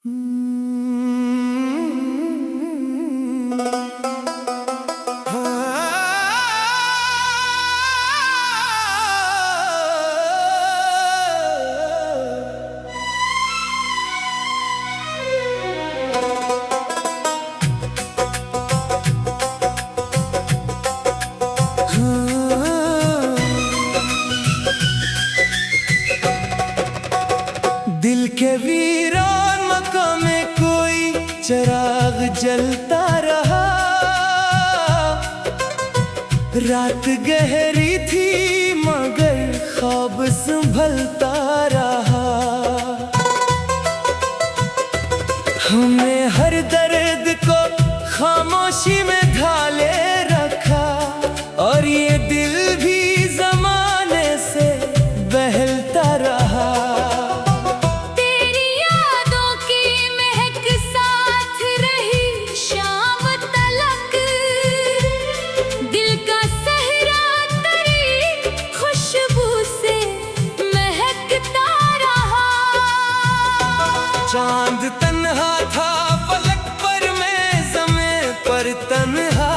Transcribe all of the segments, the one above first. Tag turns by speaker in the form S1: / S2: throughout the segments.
S1: दिल के वीरान मकाम में कोई चिराग जलता रहा। रात गहरी थी मगर ख्वाब संभलता रहा। हमने हर दर्द को खामोशी में ढाले रखा और ये दिल भी ज़माने से बहलता रहा। चांद तन्हा था फलक पर, मैं ज़मीं पर तन्हा।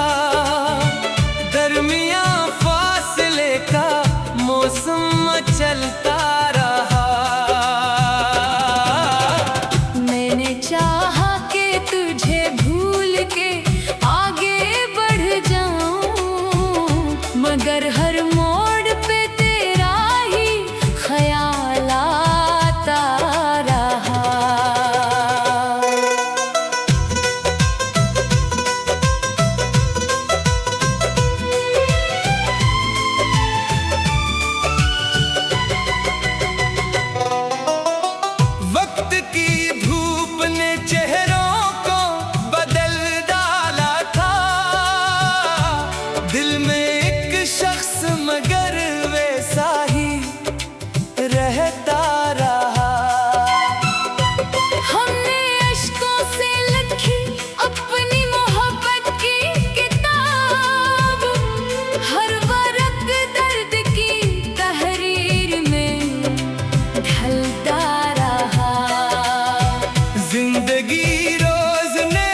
S1: दरमियां फासले का मौसम चलता रहा।
S2: मैंने चाहा कि तुझे भूल के आगे बढ़ जाऊं, मगर हर मोड़ पे तेरा ही ख्याल आता रहा।
S1: दिल में एक शख्स मगर वैसा ही रहता रहा।
S2: हमने अश्कों से लिखी अपनी मोहब्बत की किताब, हर वरक़ दर्द की तहरीर में ढलता रहा।
S1: जिंदगी रोज ने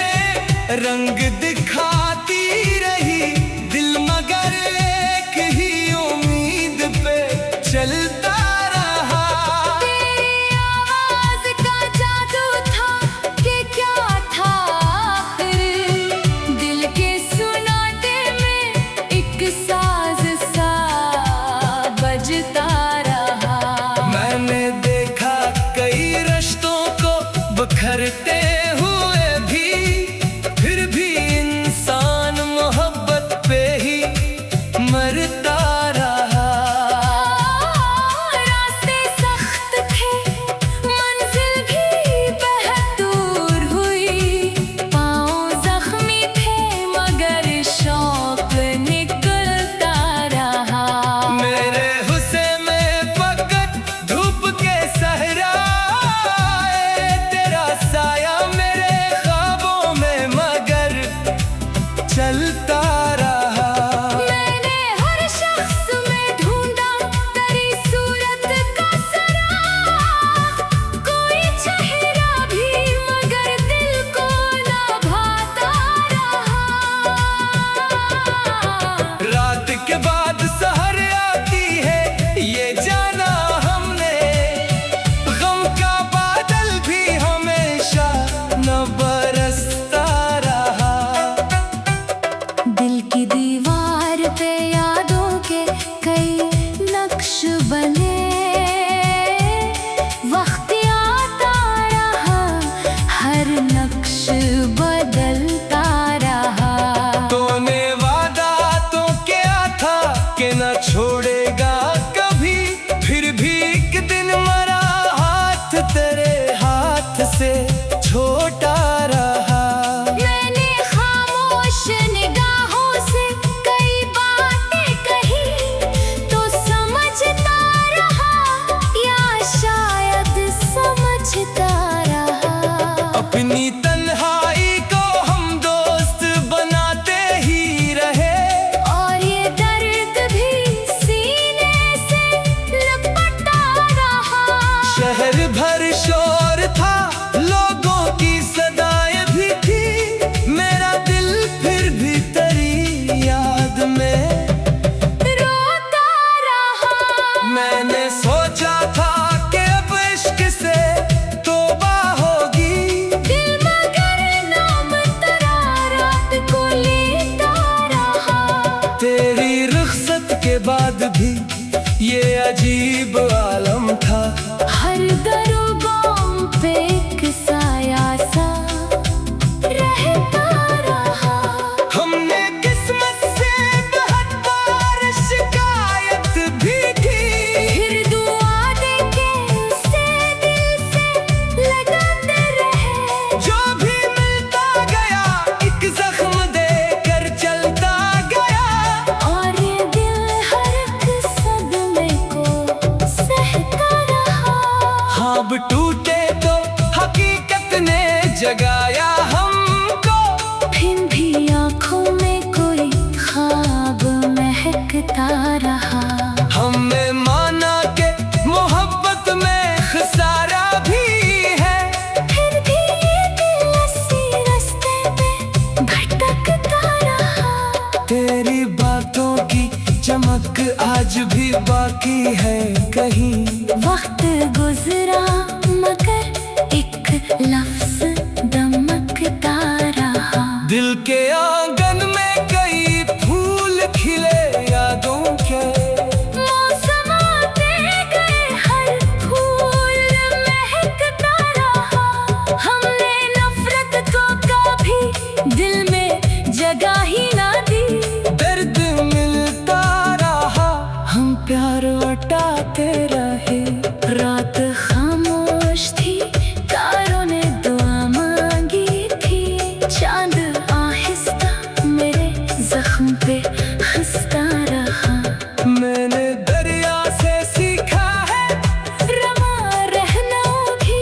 S1: रंग दिखाती रही, दिल मगर एक ही उम्मीद पे चलता रहा।
S2: तेरी आवाज़ का जादू था कि क्या था आखिर, दिल के सुनाटे में एक साज सा बजता रहा।
S1: मैंने देखा कई रिश्तों को बिखरते हुए भी, फिर भी इंसान मोहब्बत पे ही मरता रहा।
S2: रास्ते सख्त थे, मंजिल भी बहुत दूर हुई, पाँव जख्मी थे मगर शौक निकलता रहा।
S1: मेरे हुस्से में फकत धूप के सहरा, तेरा साया अजीब आलम था।
S2: हर दरों पे एक साया सा रहता रहा।
S1: हमने किस्मत से बहुत बार शिकायत भी की,
S2: फिर दुआ देके उसे दिल से लगाते रहे।
S1: जो भी मिलता गया एक जख्म देकर चलता गया।
S2: और ये दिल हर एक सदमे को सहता रहा।
S1: ख्वाब टूटे तो हकीकत ने जगाया हमको,
S2: फिर भी आँखों में कोई ख्वाब महकता रहा।
S1: हमने माना कि मोहब्बत में खसारा भी है।
S2: फिर भी ये दिल इसी रास्ते पे भटकता रहा।
S1: तेरी बातों की चमक आज भी बाकी है कहीं।
S2: वक्त गुजरा मगर एक लफ्ज दमकता रहा।
S1: दिल के आंगन में कई फूल खिले यादों के।
S2: मौसम आते गए हर फूल महकता रहा। हमने नफरत को कभी दिल में जगह ही ना दी।
S1: दर्द मिलता रहा, हम प्यार लौटाते रहे।
S2: रात खामोश थी, तारों ने दुआ मांगी थी। चांद आहिस्ता मेरे जख्म पे हंसता रहा।
S1: मैंने दरिया से सीखा है
S2: रमा रहना भी,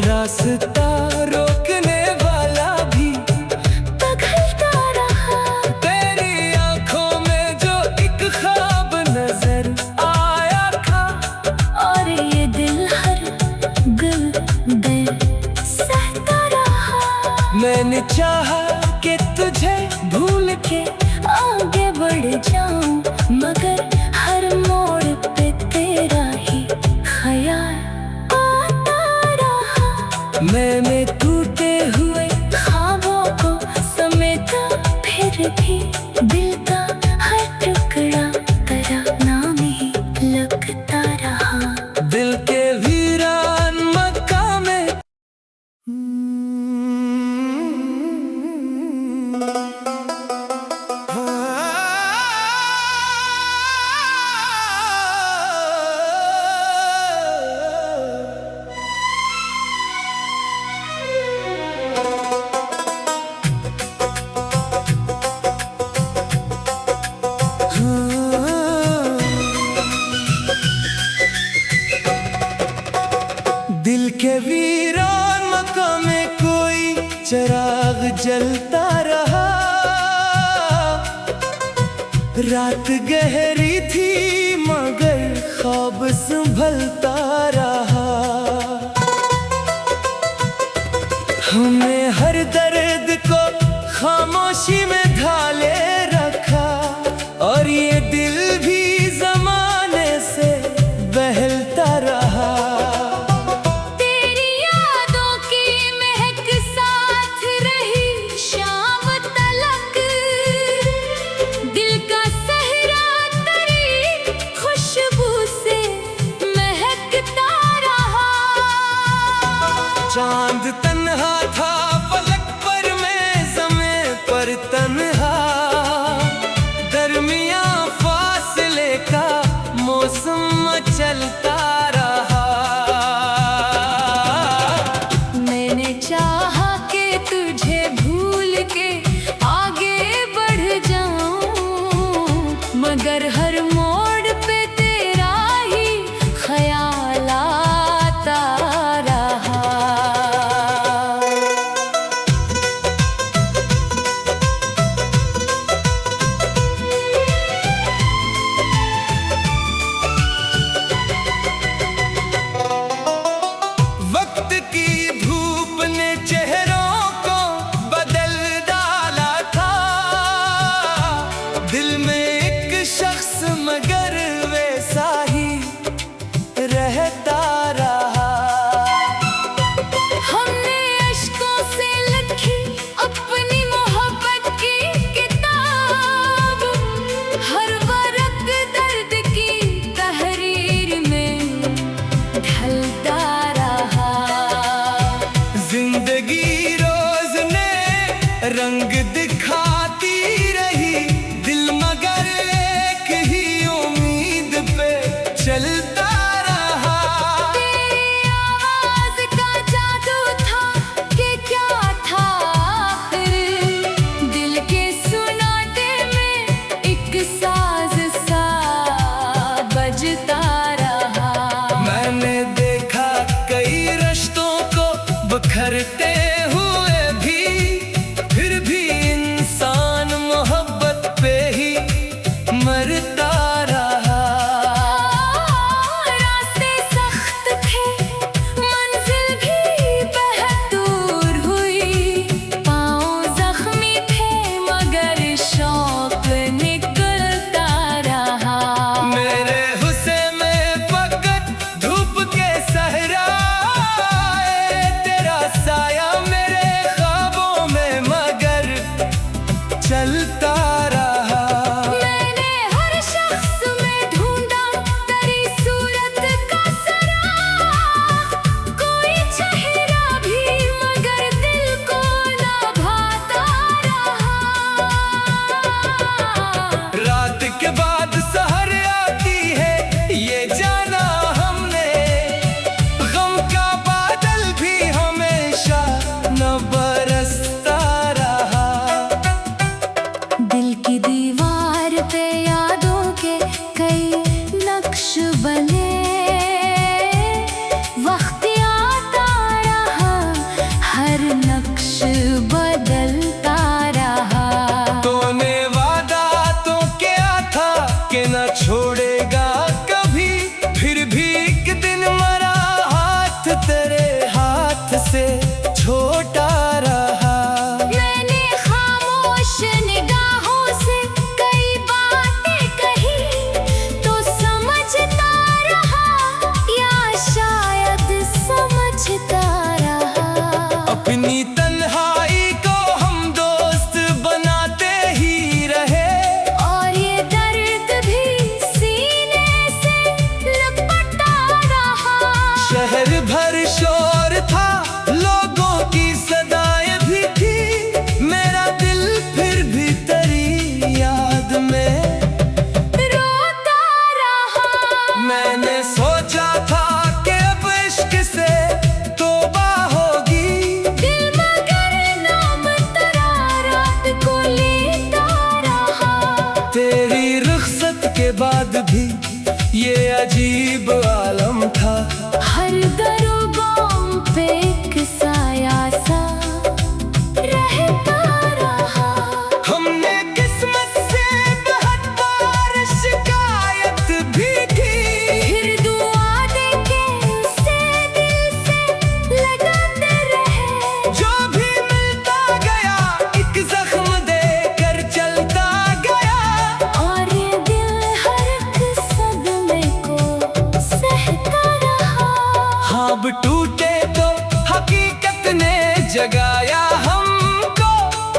S1: रास्ता रोकने वाला भी।
S2: पिघलता रहा।
S1: तेरी आंखों में जो एक ख्वाब नजर आया था,
S2: और ये दिल हर गलदे सहता रहा।
S1: मैंने चाहा कि तुझे
S2: भूल के आगे बढ़ जाऊं, मगर हर मोड़ पे तेरा ही ख्याल आता रहा।
S1: मैंने टूटे हुए
S2: ख्वाबों को समेटा, फिर भी दिल का हर टुकड़ा तराना में लगता रहा।
S1: दिल के वीरान मकामे दिल के वीरान मकाम में कोई चिराग जलता रहा। रात गहरी थी मगर ख्वाब संभलता रहा। हमने हर दर्द को खामोशी में ढाले रखा, और ये दिल भी जमाने से बहलता रहा।
S2: तेरी यादों की महक साथ रही शाम तलक। दिल का सहरा तेरी खुशबू से महकता रहा।
S1: चांद तन्हा था फलक पर, मैं ज़मीं पर तन्हा। दरमिया फासले का मौसम चलता रहा।
S2: मैंने चाहा कि तुझे भूल के आगे बढ़ जाऊं, मगर हर मोड़ पे तेरा ही ख्याल आता रहा।
S1: जिंदगी रोज ने रंग दिखाती रही, दिल मगर एक ही उम्मीद पे चलता रहा।
S2: तेरी आवाज का जादू था कि क्या था आखिर, दिल के सुनाटे में एक साज सा बजता रहा।
S1: मैंने देखा कई रिश्तों को बिखरते हुए भी, फिर भी इंसान मोहब्बत पे ही मरता रहा।
S2: रास्ते सख्त थे, मंजिल भी बहुत दूर हुई, पाँव जख्मी थे मगर शौक निकलता रहा।
S1: मेरे हुस्से में फकत धूप के सहरा आए, तेरा साया मेरे ख्वाबों में मगर चलता रहा।
S2: मैंने हर शख्स में ढूंढा तेरी सूरत का सराग, कोई चेहरा भी मगर दिल को ना भाता रहा।
S1: रात के बाद सहर आती है ये जाना हमने, गम का बादल भी हमेशा न बरसता रहा।
S2: दिल की दीवार पे यादों के कई नक्श बने, वक्त आता रहा हर नक्श बदलता रहा।
S1: तूने वादा तो किया था कि न छोड़ेगा कभी, फिर भी एक दिन मरा हाथ तेरे हाथ से छोटा रहा।
S2: मैंने खामोश निगाहों से कई बातें कही, तो समझता रहा या शायद समझता रहा।
S1: अपनी तन्हाई को हम दोस्त बनाते ही रहे,
S2: और ये दर्द भी सीने से लपटा रहा।
S1: शहर भर शोर था, लोगों की सदाएं भी थी, मेरा दिल फिर भी तेरी याद में
S2: रोता रहा।
S1: मैंने सोचा था कि अब इश्क से तौबा होगी,
S2: दिल मगर नाम तेरा रात को लेता रहा।
S1: तेरी रुखसत के बाद भी ये अजीब आलम था।
S2: हर दरों पे एक साया सा रहता रहा।
S1: हमने किस्मत से बहुत बार शिकायत भी की,
S2: फिर दुआ देके उसे दिल से लगाते रहे।
S1: जो भी मिलता गया एक जख्म देकर चलता गया।
S2: और ये दिल हर एक सदमे को सहता रहा।
S1: ख्वाब टूटे तो हकीकत ने जगाया हमको,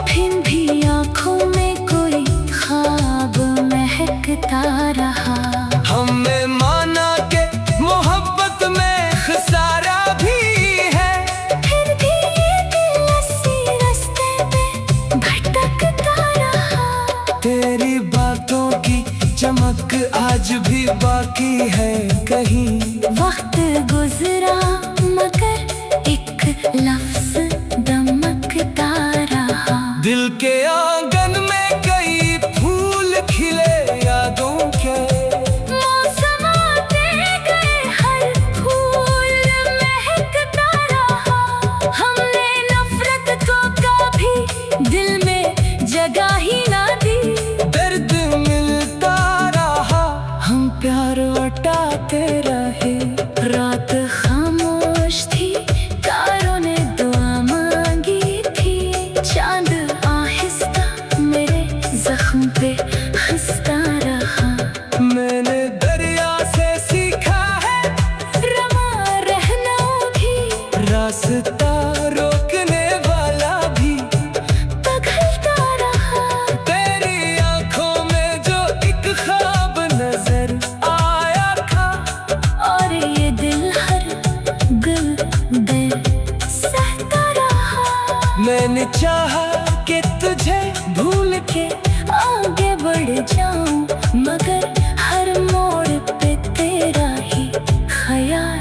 S2: फिर भी आँखों में कोई ख्वाब महकता रहा।
S1: हमने माना कि मोहब्बत में खसारा भी है,
S2: फिर भी ये दिल इसी रास्ते में भटकता रहा।
S1: तेरी बातों की चमक आज भी बाकी है कहीं।
S2: वक्त गुजरा मगर एक लफ्ज दमकता रहा।
S1: दिल के आंगन में कई फूल खिले यादों के,
S2: मौसम आते गए हर फूल महकता रहा। हमने नफरत को कभी दिल में जगह ही ना दी,
S1: दर्द मिलता रहा, हम प्यार लौटाते रहे।
S2: रात खामोश थी, तारों ने दुआ मांगी थी, चांद आहिस्ता मेरे जख्म पे हंसता रहा।
S1: मैंने दरिया से सीखा है
S2: रमा रहना भी,
S1: रास्ता रोकने वाला भी,
S2: पगलता रहा।
S1: तेरी आंखों में जो एक ख्वाब नजर आया था,
S2: और ये दिल हर दिल दे सहता रहा।
S1: मैंने चाहा कि तुझे
S2: भूल के आगे बढ़ जाऊं, मगर हर मोड़ पे तेरा ही ख्याल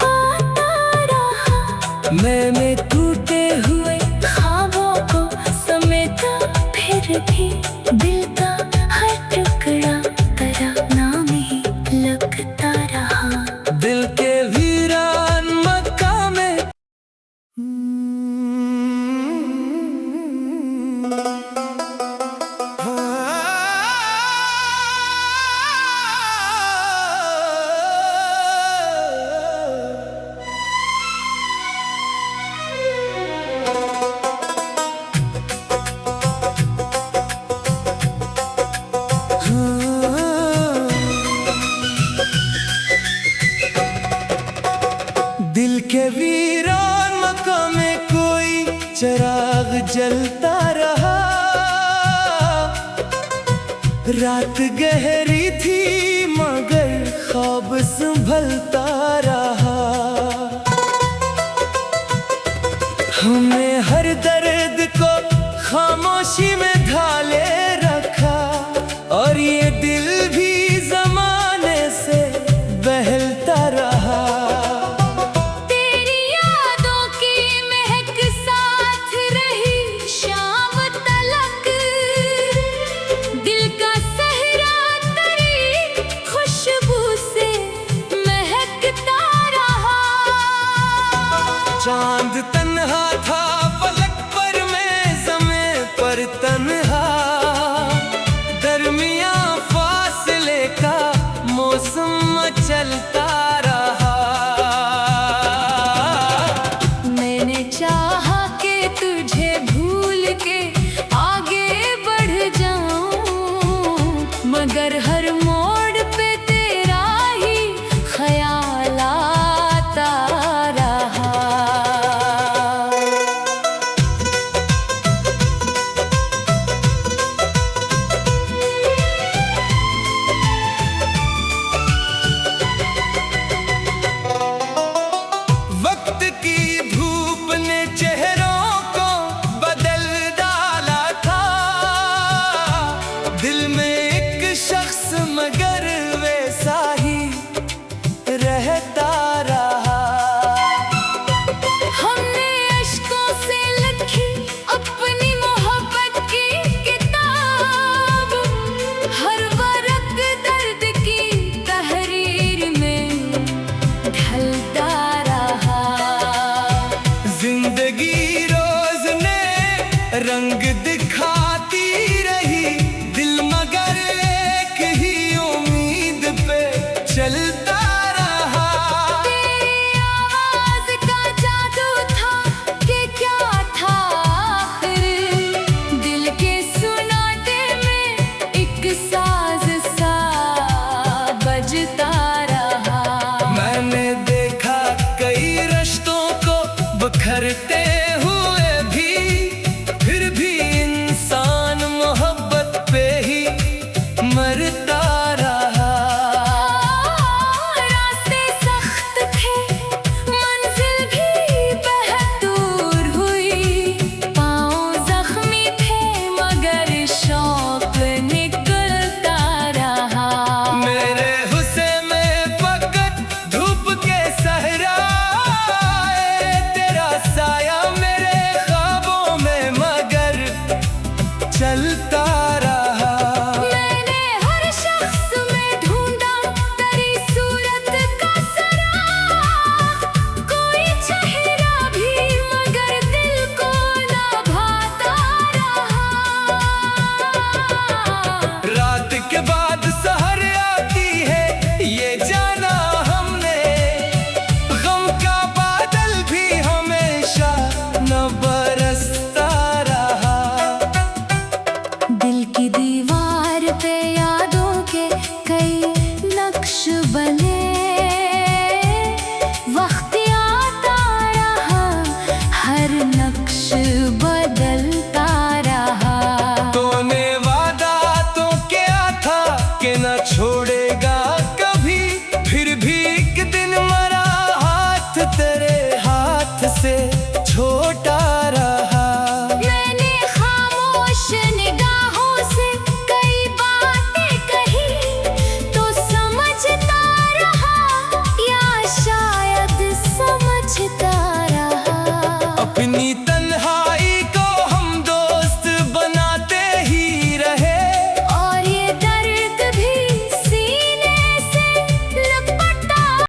S2: आता रहा।
S1: मैंने टूटे हुए
S2: ख्वाबों को समेटा, फिर भी दिल का हर टुकड़ा तराना ही लगता रहा।
S1: दिल के वीरान मक्का में दिल के वीरान मकाम में कोई चिराग जलता रहा। रात गहरी थी मगर ख्वाब संभलता रहा। हमने हर दर्द को खामोशी में ढाले रखा, और ये दिल भी जमाने से बहलता रहा। चांद तन्हा था फलक पर, मैं ज़मीं पर तन्हा। दरमियां फासले का मौसम चलता रहा।
S2: मैंने चाहा कि तुझे भूल के आगे बढ़ जाऊं, मगर हर मोड़ पे तेरा ही ख्याल आता रहा।
S1: वक्त की धूप ने चेहरों को बदल डाला था। दिल में एक शख्स मगर वैसा ही रहता रहा।
S2: हमने अश्कों से लिखी अपनी मोहब्बत की किताब, हर वरक दर्द की तहरीर में ढलता रहा।
S1: जिंदगी रोज ने रंग दिखाती रही, दिल मगर एक ही उम्मीद पे चलता रहा।
S2: तेरी आवाज का जादू था कि क्या था आखिर, दिल के सुनाटे में एक साज सा बजता रहा।
S1: मैंने देखा कई रिश्तों को बिखरते हुए भी, फिर भी इंसान मोहब्बत पे ही मरता रहा।
S2: रास्ते सख्त थे, मंजिल भी बहतूर हुई, पाँव जख्मी थे मगर शौक निकलता रहा।
S1: मेरे हुस्न में फकत धूप के सहराए, तेरा साया मेरे ख्वाबों में मगर चलता रहा।
S2: मैंने हर शख्स में ढूंढा तेरी सूरत का सराग, कोई चेहरा भी मगर दिल को ना भाता रहा।
S1: रात के बाद सहर आती है ये जाना हमने, गम का बादल भी हमेशा न बरसता रहा।
S2: दिल की दीवार पे यादों के कई नक्श बने, वक्त आता रहा, हर नक्श बदलता रहा।
S1: तूने वादा तो किया था कि न छोड़ेगा कभी, फिर भी एक दिन मरा हाथ तेरे हाथ से छोटा